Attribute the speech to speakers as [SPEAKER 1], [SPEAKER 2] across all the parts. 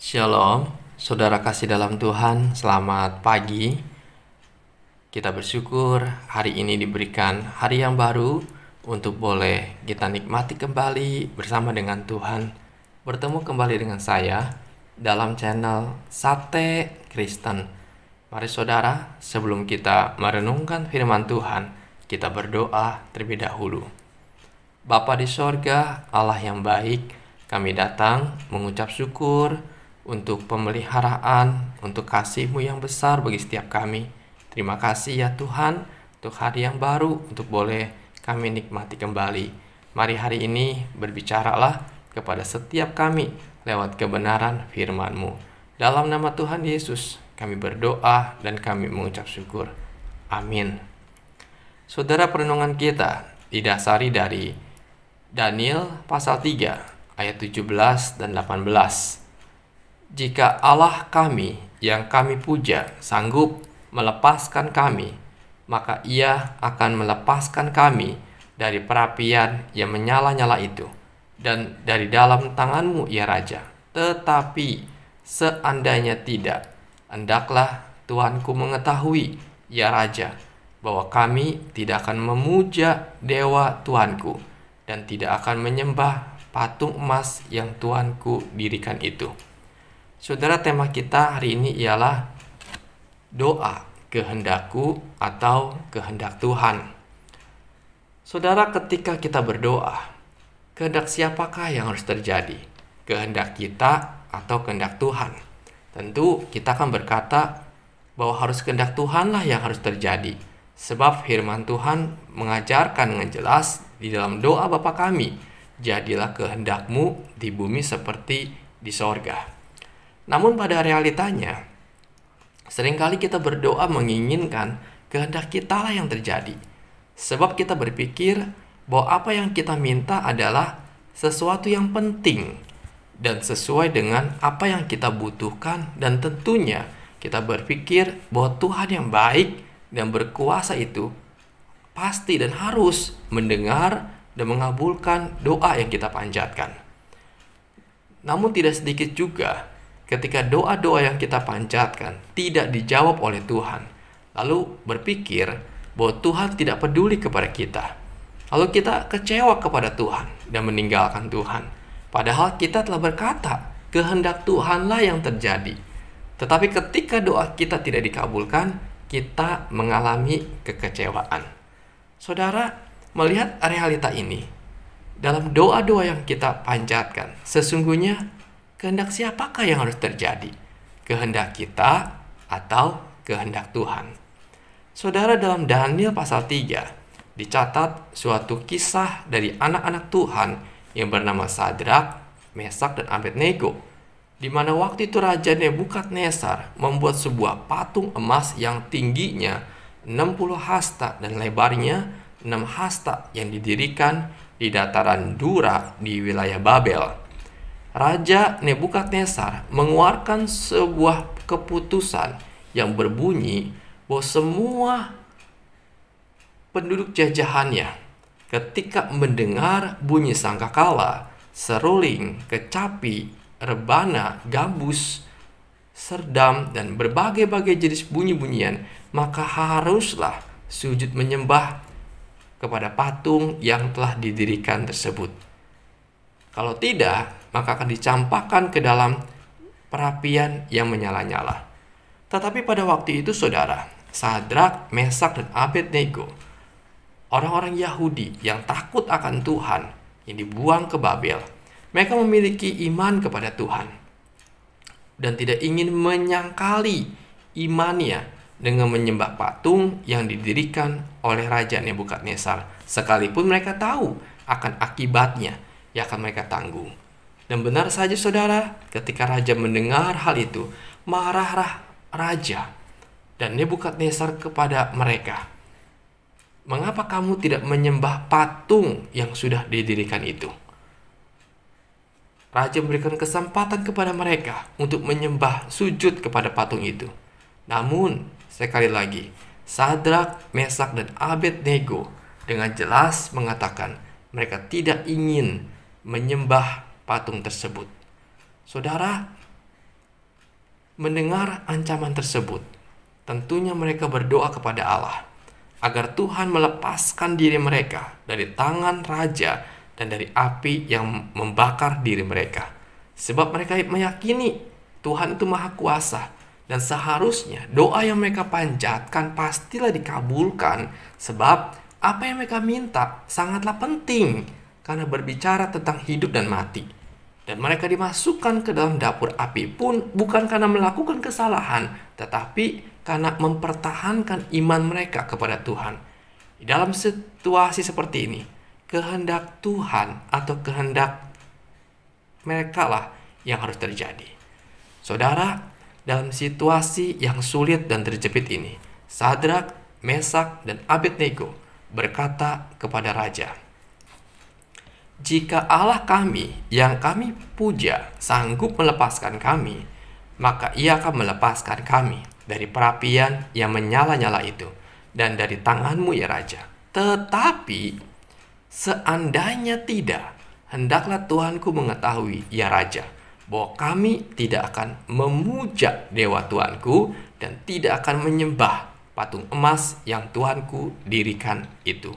[SPEAKER 1] Shalom, saudara kasih dalam Tuhan, selamat pagi. Kita bersyukur hari ini diberikan hari yang baru untuk boleh kita nikmati kembali bersama dengan Tuhan. Bertemu kembali dengan saya dalam channel Sate Kristen. Mari saudara, sebelum kita merenungkan firman Tuhan, kita berdoa terlebih dahulu. Bapa di sorga, Allah yang baik, kami datang mengucap syukur untuk pemeliharaan, untuk kasih-Mu yang besar bagi setiap kami. Terima kasih ya Tuhan, untuk hari yang baru, untuk boleh kami nikmati kembali. Mari hari ini berbicaralah kepada setiap kami lewat kebenaran firman-Mu. Dalam nama Tuhan Yesus, kami berdoa dan kami mengucap syukur. Amin. Saudara, perenungan kita didasari dari Daniel pasal 3 ayat 17 dan 18. Jika Allah kami yang kami puja sanggup melepaskan kami, maka Ia akan melepaskan kami dari perapian yang menyala-nyala itu dan dari dalam tangan-Mu ya Raja. Tetapi seandainya tidak, hendaklah Tuanku mengetahui ya Raja, bahwa kami tidak akan memuja dewa Tuanku dan tidak akan menyembah patung emas yang Tuanku dirikan itu. Saudara, tema kita hari ini ialah doa kehendakku atau kehendak Tuhan. Saudara, ketika kita berdoa, kehendak siapakah yang harus terjadi? Kehendak kita atau kehendak Tuhan? Tentu kita akan berkata bahwa harus kehendak Tuhanlah yang harus terjadi. Sebab firman Tuhan mengajarkan dengan jelas di dalam doa Bapa kami, jadilah kehendak-Mu di bumi seperti di sorga. Namun pada realitanya, seringkali kita berdoa menginginkan kehendak kita lah yang terjadi. Sebab kita berpikir bahwa apa yang kita minta adalah sesuatu yang penting dan sesuai dengan apa yang kita butuhkan, dan tentunya kita berpikir bahwa Tuhan yang baik dan berkuasa itu pasti dan harus mendengar dan mengabulkan doa yang kita panjatkan. Namun tidak sedikit juga ketika doa-doa yang kita panjatkan tidak dijawab oleh Tuhan, lalu berpikir bahwa Tuhan tidak peduli kepada kita. Lalu kita kecewa kepada Tuhan dan meninggalkan Tuhan. Padahal kita telah berkata, kehendak Tuhanlah yang terjadi. Tetapi ketika doa kita tidak dikabulkan, kita mengalami kekecewaan. Saudara, melihat realita ini, dalam doa-doa yang kita panjatkan, sesungguhnya kehendak siapakah yang harus terjadi? Kehendak kita atau kehendak Tuhan? Saudara, dalam Daniel pasal 3 dicatat suatu kisah dari anak-anak Tuhan yang bernama Sadrak, Mesak, dan Abednego, di mana waktu itu Raja Nebukadnezar membuat sebuah patung emas yang tingginya 60 hasta dan lebarnya 6 hasta yang didirikan di dataran Dura di wilayah Babel. Raja Nebukadnezar mengeluarkan sebuah keputusan yang berbunyi bahwa semua penduduk jajahannya ketika mendengar bunyi sangkakala, seruling, kecapi, rebana, gambus, serdam, dan berbagai-bagai jenis bunyi-bunyian, maka haruslah sujud menyembah kepada patung yang telah didirikan tersebut. Kalau tidak, maka akan dicampakkan ke dalam perapian yang menyala-nyala. Tetapi pada waktu itu, saudara, Sadrak, Mesak, dan Abednego, orang-orang Yahudi yang takut akan Tuhan, yang dibuang ke Babel, mereka memiliki iman kepada Tuhan dan tidak ingin menyangkali imannya dengan menyembah patung yang didirikan oleh Raja Nebukadnezar, sekalipun mereka tahu akan akibatnya yang akan mereka tanggung. Dan benar saja saudara, ketika raja mendengar hal itu, marahlah raja dan Nebukadnezar kepada mereka. Mengapa kamu tidak menyembah patung yang sudah didirikan itu? Raja memberikan kesempatan kepada mereka untuk menyembah sujud kepada patung itu. Namun, sekali lagi, Sadrak, Mesak, dan Abednego dengan jelas mengatakan mereka tidak ingin menyembah patung tersebut. Saudara, Mendengar ancaman tersebut, tentunya mereka berdoa kepada Allah agar Tuhan melepaskan diri mereka dari tangan raja dan dari api yang membakar diri mereka. Sebab mereka meyakini Tuhan itu maha kuasa, dan seharusnya doa yang mereka panjatkan pastilah dikabulkan, sebab apa yang mereka minta sangatlah penting karena berbicara tentang hidup dan mati. Dan mereka dimasukkan ke dalam dapur api pun bukan karena melakukan kesalahan, tetapi karena mempertahankan iman mereka kepada Tuhan. Di dalam situasi seperti ini, kehendak Tuhan atau kehendak mereka lah yang harus terjadi. Saudara, dalam situasi yang sulit dan terjepit ini, Sadrak, Mesak, dan Abednego berkata kepada raja, "Jika Allah kami yang kami puja sanggup melepaskan kami, maka ia akan melepaskan kami dari perapian yang menyala-nyala itu dan dari tanganmu ya Raja. Tetapi seandainya tidak, hendaklah Tuanku mengetahui ya Raja, bahwa kami tidak akan memuja dewa Tuanku dan tidak akan menyembah patung emas yang Tuanku dirikan itu."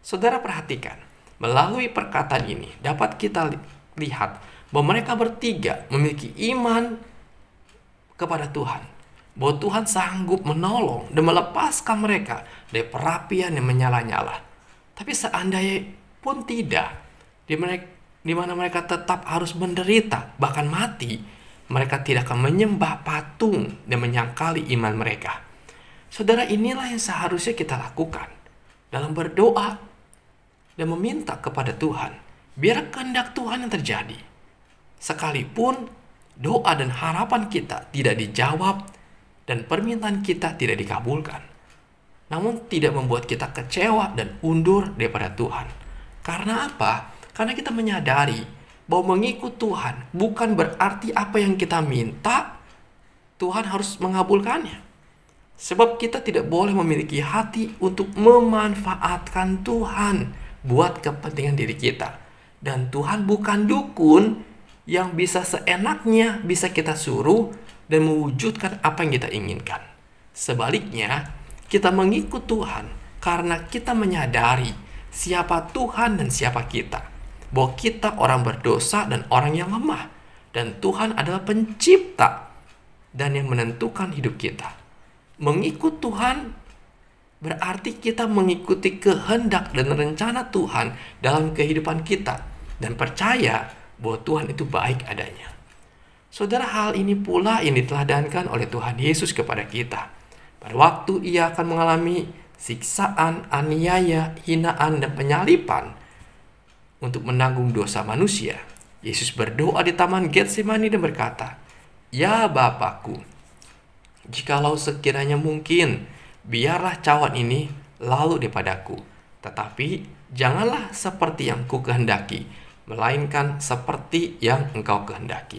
[SPEAKER 1] Saudara perhatikan, melalui perkataan ini dapat kita lihat bahwa mereka bertiga memiliki iman kepada Tuhan, bahwa Tuhan sanggup menolong dan melepaskan mereka dari perapian yang menyala-nyala. Tapi seandainya pun tidak, di mana mereka tetap harus menderita, bahkan mati, mereka tidak akan menyembah patung dan menyangkali iman mereka. Saudara, inilah yang seharusnya kita lakukan dalam berdoa dan meminta kepada Tuhan, biar kehendak Tuhan yang terjadi. Sekalipun doa dan harapan kita tidak dijawab dan permintaan kita tidak dikabulkan, namun tidak membuat kita kecewa dan undur daripada Tuhan. Karena apa? Karena kita menyadari bahwa mengikut Tuhan bukan berarti apa yang kita minta Tuhan harus mengabulkannya. Sebab kita tidak boleh memiliki hati untuk memanfaatkan Tuhan buat kepentingan diri kita. Dan Tuhan bukan dukun yang bisa seenaknya bisa kita suruh dan mewujudkan apa yang kita inginkan. Sebaliknya, kita mengikut Tuhan karena kita menyadari siapa Tuhan dan siapa kita. Bahwa kita orang berdosa dan orang yang lemah. Dan Tuhan adalah pencipta dan yang menentukan hidup kita. Mengikut Tuhan berarti kita mengikuti kehendak dan rencana Tuhan dalam kehidupan kita dan percaya bahwa Tuhan itu baik adanya. Saudara, hal ini pula yang diteladankan oleh Tuhan Yesus kepada kita. Pada waktu ia akan mengalami siksaan, aniaya, hinaan, dan penyalipan untuk menanggung dosa manusia, Yesus berdoa di Taman Getsemani dan berkata, "Ya Bapakku, jikalau sekiranya mungkin, biarlah cawan ini lalu daripadaku, tetapi janganlah seperti yang ku kehendaki, melainkan seperti yang Engkau kehendaki."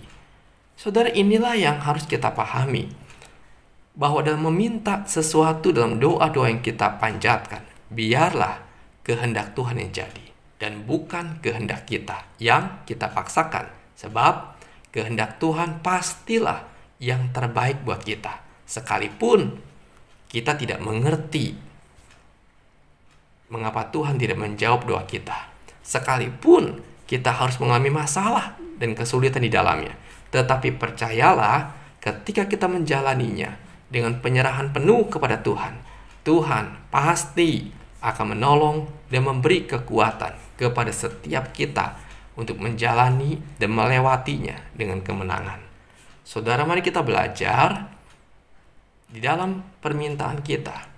[SPEAKER 1] Saudara, inilah yang harus kita pahami, bahwa dalam meminta sesuatu dalam doa-doa yang kita panjatkan, biarlah kehendak Tuhan yang jadi, dan bukan kehendak kita yang kita paksakan. Sebab kehendak Tuhan pastilah yang terbaik buat kita, sekalipun kita tidak mengerti mengapa Tuhan tidak menjawab doa kita. Sekalipun kita harus mengalami masalah dan kesulitan di dalamnya. Tetapi percayalah, ketika kita menjalaninya dengan penyerahan penuh kepada Tuhan, Tuhan pasti akan menolong dan memberi kekuatan kepada setiap kita untuk menjalani dan melewatinya dengan kemenangan. Saudara, mari kita belajar di dalam permintaan kita,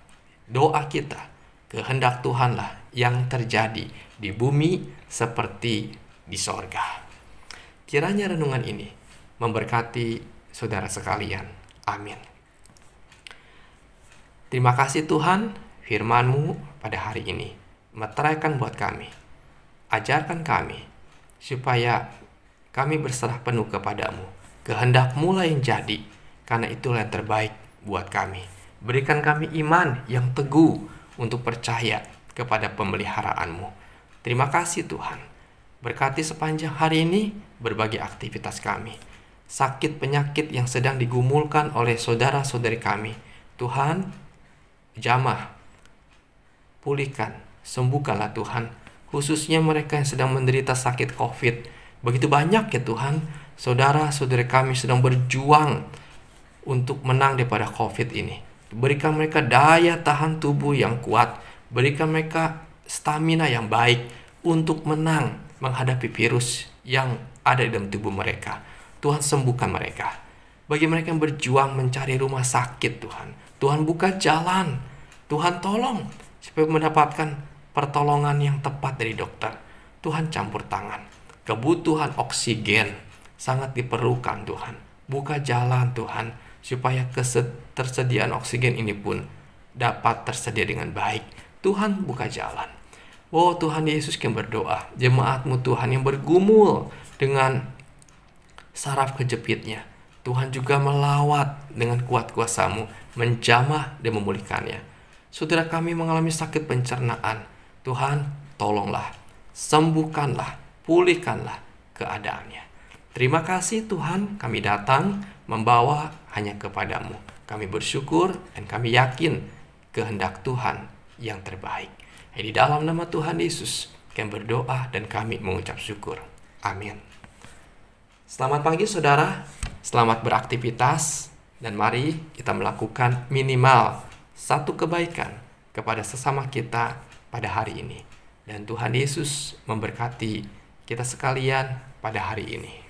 [SPEAKER 1] doa kita, kehendak Tuhanlah yang terjadi di bumi seperti di sorga. Kiranya renungan ini memberkati saudara sekalian. Amin. Terima kasih Tuhan, firman-Mu pada hari ini meteraikan buat kami. Ajarkan kami supaya kami berserah penuh kepadamu. Kehendak-Mu lah yang jadi, karena itulah yang terbaik buat kami. Berikan kami iman yang teguh untuk percaya kepada pemeliharaan-Mu. Terima kasih Tuhan. Berkati sepanjang hari ini berbagai aktivitas kami. sakit penyakit yang sedang digumulkan oleh saudara-saudari kami. Tuhan, jamah, pulihkan, sembuhkanlah Tuhan. Khususnya mereka yang sedang menderita sakit COVID. Begitu banyak ya Tuhan, saudara-saudari kami sedang berjuang untuk menang daripada COVID ini. Berikan mereka daya tahan tubuh yang kuat. Berikan mereka stamina yang baik untuk menang menghadapi virus yang ada di dalam tubuh mereka. Tuhan, sembuhkan mereka. Bagi mereka yang berjuang mencari rumah sakit, Tuhan buka jalan. Tuhan tolong supaya mendapatkan pertolongan yang tepat dari dokter. Tuhan campur tangan. Kebutuhan oksigen sangat diperlukan Tuhan. Buka jalan Tuhan supaya ketersediaan oksigen ini pun dapat tersedia dengan baik. Tuhan buka jalan. Oh Tuhan Yesus, yang berdoa, jemaat-Mu Tuhan yang bergumul dengan saraf kejepitnya, Tuhan juga melawat dengan kuat kuasa-Mu, menjamah dan memulihkannya. Saudara kami mengalami sakit pencernaan, Tuhan tolonglah, sembuhkanlah, pulihkanlah keadaannya. Terima kasih Tuhan, kami datang membawa hanya kepadamu. Kami bersyukur dan kami yakin kehendak Tuhan yang terbaik. Di dalam nama Tuhan Yesus kami berdoa dan kami mengucap syukur. Amin. Selamat pagi saudara, selamat beraktivitas, dan mari kita melakukan minimal satu kebaikan kepada sesama kita pada hari ini. Dan Tuhan Yesus memberkati kita sekalian pada hari ini.